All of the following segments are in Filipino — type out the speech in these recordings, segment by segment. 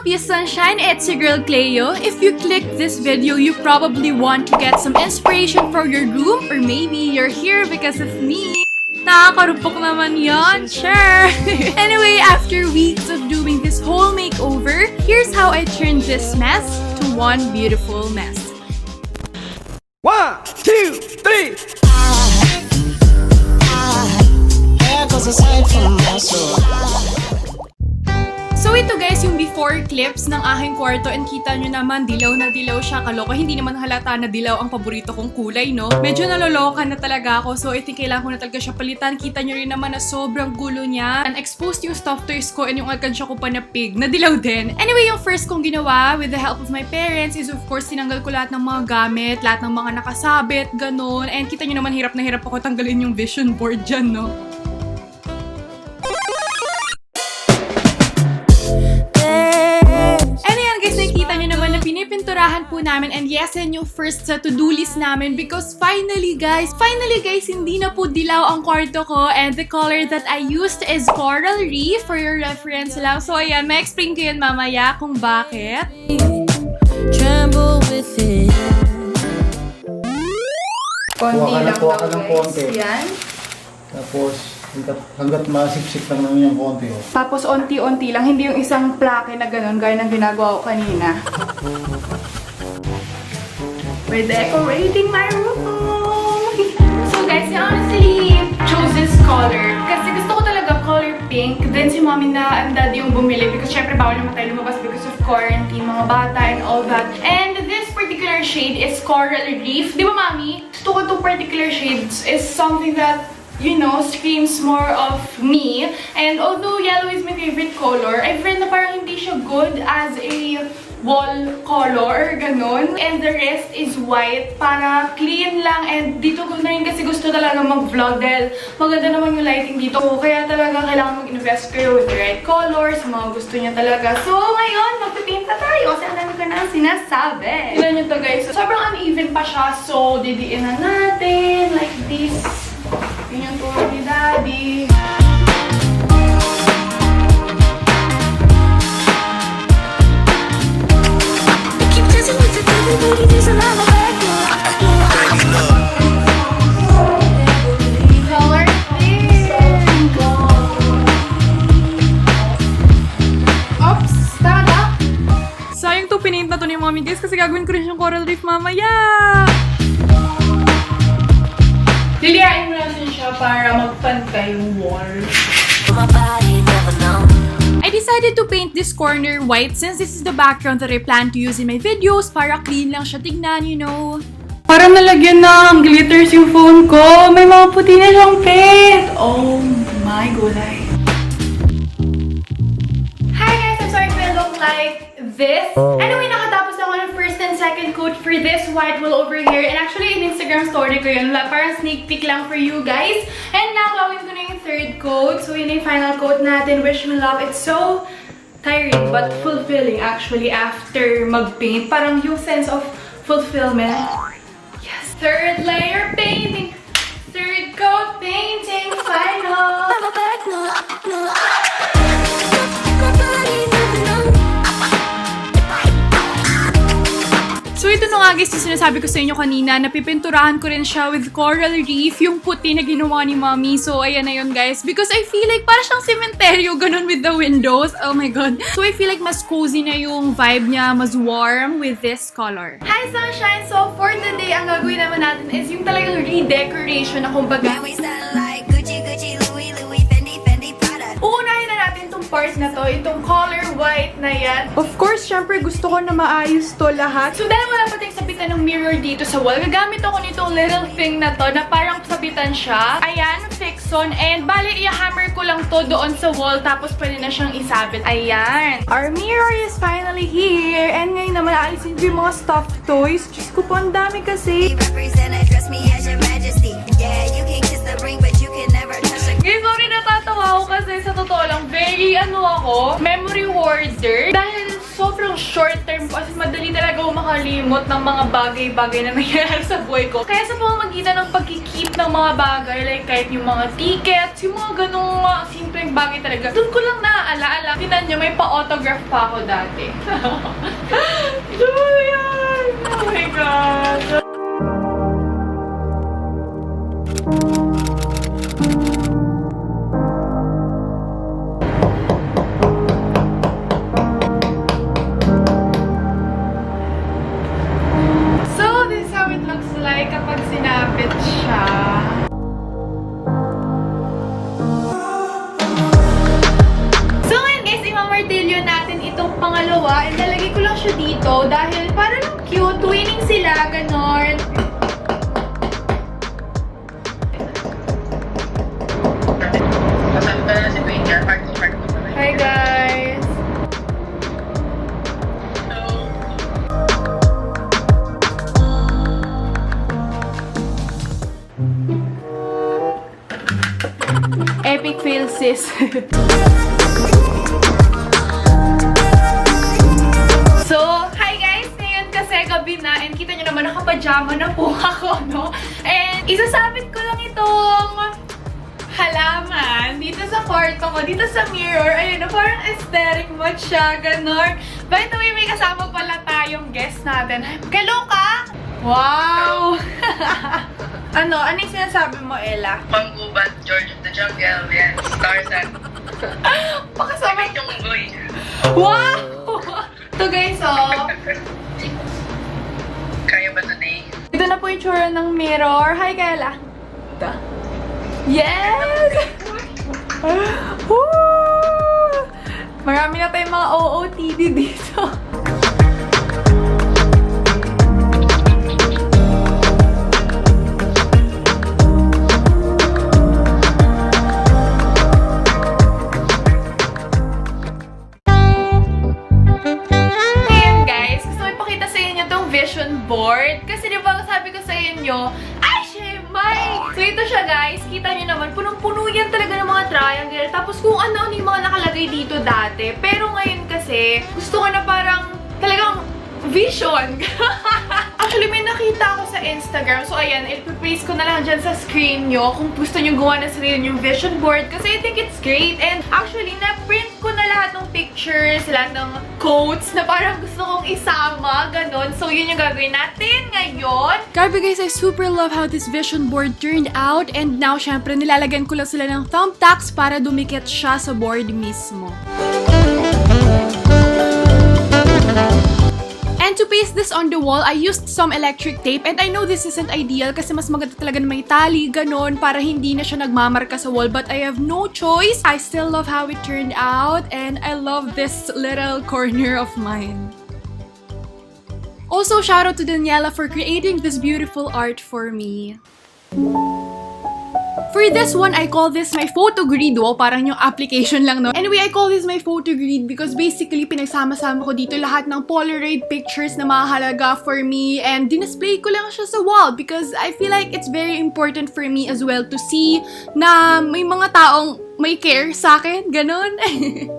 up, you sunshine? It's your girl Cleo. If you clicked this video, you probably want to get some inspiration for your room, or maybe you're here because of me. Nakakarupok naman yon, sure. Anyway, after weeks of doing this whole makeover, here's how I turned this mess to one beautiful mess. 1, 2, 3. So ito guys, yung before clips ng aking kwarto, and kita nyo naman, dilaw na dilaw siya, kaloka. Hindi naman halata na dilaw ang paborito kong kulay, no? Medyo naloloka na talaga ako, so I think kailangan ko na talaga siya palitan. Kita nyo rin naman na sobrang gulo niya. And exposed yung stuffed toys ko and yung alkansya ko pa na pig, na dilaw din. Anyway, yung first kong ginawa with the help of my parents is of course, tinanggal ko lahat ng mga gamit, lahat ng mga nakasabit, ganun. And kita nyo naman, hirap na hirap ako tanggalin yung vision board dyan, no? Pinipinturahan po namin, and yes, yan yung first sa to-do list namin because finally guys, hindi na po dilaw ang kwarto ko, and the color that I used is Coral Reef for your reference lang. So ayan, may explain ko yun mamaya kung bakit. Tremble with it. Konti lang Kuha ka daw ng guys. konti. Yan. Tapos, hanggat masipsip lang naman yung konti. Oh. Tapos onti-onti lang, hindi yung isang plake na ganun, gaya ng ginagawa ko kanina. We're decorating my room! So guys, I honestly chose this color kasi gusto ko talaga color pink. Then si mommy na and daddy yung bumili because syempre bawal naman tayo lumabas because of quarantine, mga bata and all that. And this particular shade is Coral Reef. Di ba mami? Gusto ko itong particular shades is something that, you know, screams more of me. And although yellow is my favorite color, I've read na parang hindi siya good as a wall color, ganun. And the rest is white, para clean lang. And dito ko na rin kasi gusto talaga mag-vlog dahil maganda naman yung lighting dito. So, kaya talaga kailangan mag-invest kayo with the right colors, mga gusto niya talaga. So, ngayon, magpipinta tayo kasi ang dami ko na sinasabi. Tignan nyo to guys. So, sobrang uneven pa siya. So, didiin na natin like this. Yun yung turo ni Daddy. Color pink. Oops! Tama. Sayang to, pinaint na to ni mommy guys kasi gagawin ko rin siyang Coral Reef mamaya. Liliyain mo natin siya para magpantay yung wall. I decided to paint this corner white since this is the background that I plan to use in my videos para clean lang siya tignan, you know. Parang nalagyan ng glitters yung phone ko. May mga puti na siyang paint. Oh my gulay. Hi guys! I'm sorry if I look like this. Anyway, nakatapos ako ng first and second coat for this white wall over here. And actually, in Instagram story ko yun. Parang sneak peek lang for you guys. And now, gawin ko na yung third coat. So, yun yung final coat natin. Wish me luck. It's so tiring but fulfilling actually after mag-paint. Parang yung sense of fulfillment. Yes. Third layer painting. Third coat painting. Final. So ito na nga guys, yung sinasabi ko sa inyo kanina, napipinturahan ko rin siya with Coral Reef, yung puti na ginawa ni mommy. So ayan na yun guys, because I feel like para siyang sementeryo, ganun with the windows. Oh my god. So I feel like mas cozy na yung vibe niya, mas warm with this color. Hi sunshine! So for today, ang gagawin naman natin is yung talagang redecoration na kumbaga. Uunahin na natin itong part na to, itong color white na yan. Of course, syempre gusto ko na maayos to lahat. So dahil wala pa tayong sabitan ng mirror dito sa wall, gagamit ako nitong little thing na to na parang sabitan siya. Ayan, fix on. And bali, i-hammer ko lang to doon sa wall tapos pwede na siyang isabit. Ayan. Our mirror is finally here. And ngayon naman, aalisin ko yung mga stuffed toys. Diyos ko po, ang dami kasi. Guys, sorry, natatawa ako kasi sa totoo lang, very memory hoarder. Dahil sobrang short term ko, kasi madali talaga ako makalimot ng mga bagay-bagay na nangyayari sa buhay ko. Kaya sa pamamagitan ng pagkikeep ng mga bagay, like kahit yung mga tickets, yung mga ganung simpleng bagay talaga, doon ko lang naaala. Tinan nyo, may pa-autograph pa ako dati. Julian! Oh my God! So, this is how it looks like kapag sinapit siya. So ngayon guys, imamartilyo natin itong pangalawa and lalagay ko lang siya dito dahil parang cute, twinning sila, ganon. Hi guys! Epic fail, sis. So, hi guys! Ngayon kasi gabi na and kita nyo naman nakapajama na po ako, no? And isasabit ko lang itong halaman dito sa kwarto ko, dito sa mirror. Ayun, parang aesthetic mode siya, ganon. By the way, may kasama pala tayong guest natin. Hello ka! Wow! Ano yung sinasabi mo, Ella? Panggubat, George of the Jungle, yan, Tarzan. Pakasama yung unggoy. Wow! Ito guys, oh. Kaya ba today? Ito na po yung tsura ng mirror. Hi, Kayla. Ito. Yes! Woo! Marami na tayong mga OOTD dito. Board. Kasi di ba sabi ko sa inyo, ay, shemay! So ito siya guys, kita nyo naman, punong-puno yan talaga ng mga triangle. Tapos kung ano-ano yung mga nakalagay dito dati. Pero ngayon kasi, gusto ko na parang talagang vision. Actually, may nakita ako sa Instagram. So, ayan, ipapaste ko na lang dyan sa screen nyo kung gusto nyo gawa na sarili yung vision board. Kasi I think it's great. And actually, na-print ko na lahat ng pictures, lahat ng quotes na parang gusto kong isama. Ganon. So, yun yung gagawin natin ngayon. Grabe guys, I super love how this vision board turned out. And now, syempre, nilalagyan ko lang sila ng thumbtacks para dumikit siya sa board mismo. And to paste this on the wall, I used some electric tape. And I know this isn't ideal kasi mas maganda talaga na may tali, ganon, para hindi na siya nagmamarka sa wall. But I have no choice. I still love how it turned out. And I love this little corner of mine. Also, shout out to Daniela for creating this beautiful art for me. For this one, I call this my photo grid. Wow, parang yung application lang, no? Anyway, I call this my photo grid because basically, pinagsama-sama ko dito lahat ng Polaroid pictures na mahalaga for me and dinisplay ko lang siya sa wall because I feel like it's very important for me as well to see na may mga taong may care sa akin, ganon.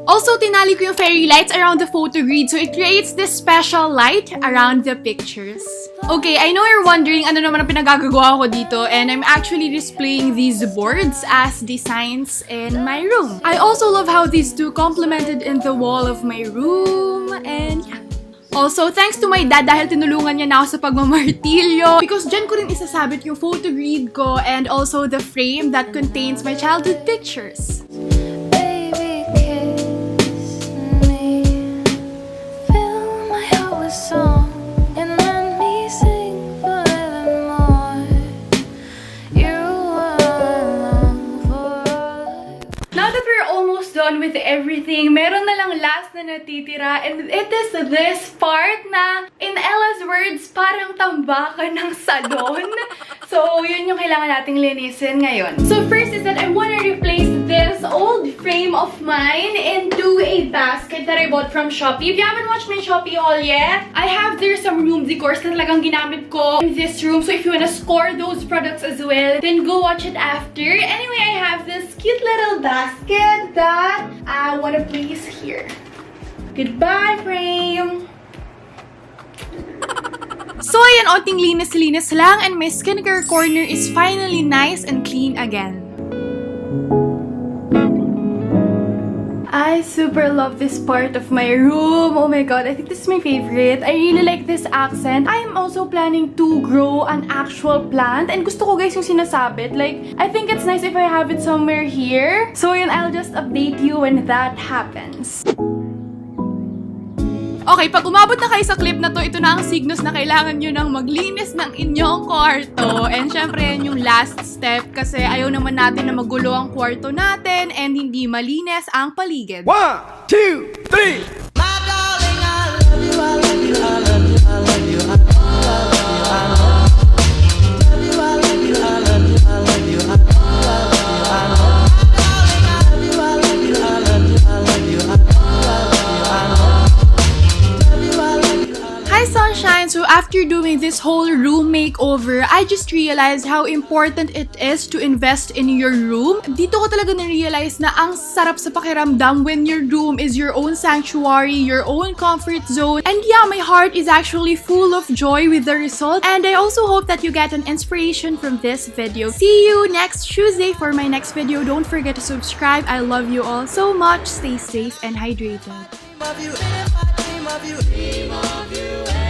Also, tinali ko yung fairy lights around the photo grid so it creates this special light around the pictures. Okay, I know you're wondering ano naman ang pinagagagawa ko dito and I'm actually displaying these boards as designs in my room. I also love how these two complemented in the wall of my room and yeah. Also, thanks to my dad dahil tinulungan niya na ako sa pagmamartilyo because dyan ko rin isasabit yung photo grid ko and also the frame that contains my childhood pictures. Baby, kiss me. Fill my heart with song and let me sing forevermore. You are love for life. Now that we're almost done with everything, meron na lang last na natitira and it is this part na, in Ella's words, parang tambakan ng salon. So, yun yung kailangan nating linisin ngayon. So, first is that I want to replace this old frame of mine into a basket that I bought from Shopee. If you haven't watched my Shopee haul yet, I have there some room decors na talagang ginamit ko in this room. So, if you wanna score those products as well, then go watch it after. Anyway, I have this cute little basket that I wanna place here. Goodbye, frame! So ayan, onting linis-linis lang and my skincare corner is finally nice and clean again. I super love this part of my room. Oh my god, I think this is my favorite. I really like this accent. I am also planning to grow an actual plant. And gusto ko guys yung sinasabit. Like, I think it's nice if I have it somewhere here. So yun, I'll just update you when that happens. Okay, pag umabot na kayo sa clip na to, ito na ang signos na kailangan nyo nang maglinis ng inyong kwarto. And syempre, yan yung last step kasi ayaw naman natin na magulo ang kwarto natin and hindi malinis ang paligid. 1, 2, 3. Sunshine, so after doing this whole room makeover, I just realized how important it is to invest in your room. Dito ko talaga na-realize na ang sarap sa pakiramdam when your room is your own sanctuary, your own comfort zone. And yeah, my heart is actually full of joy with the result. And I also hope that you get an inspiration from this video. See you next Tuesday for my next video. Don't forget to subscribe. I love you all so much. Stay safe and hydrated. Dream of you.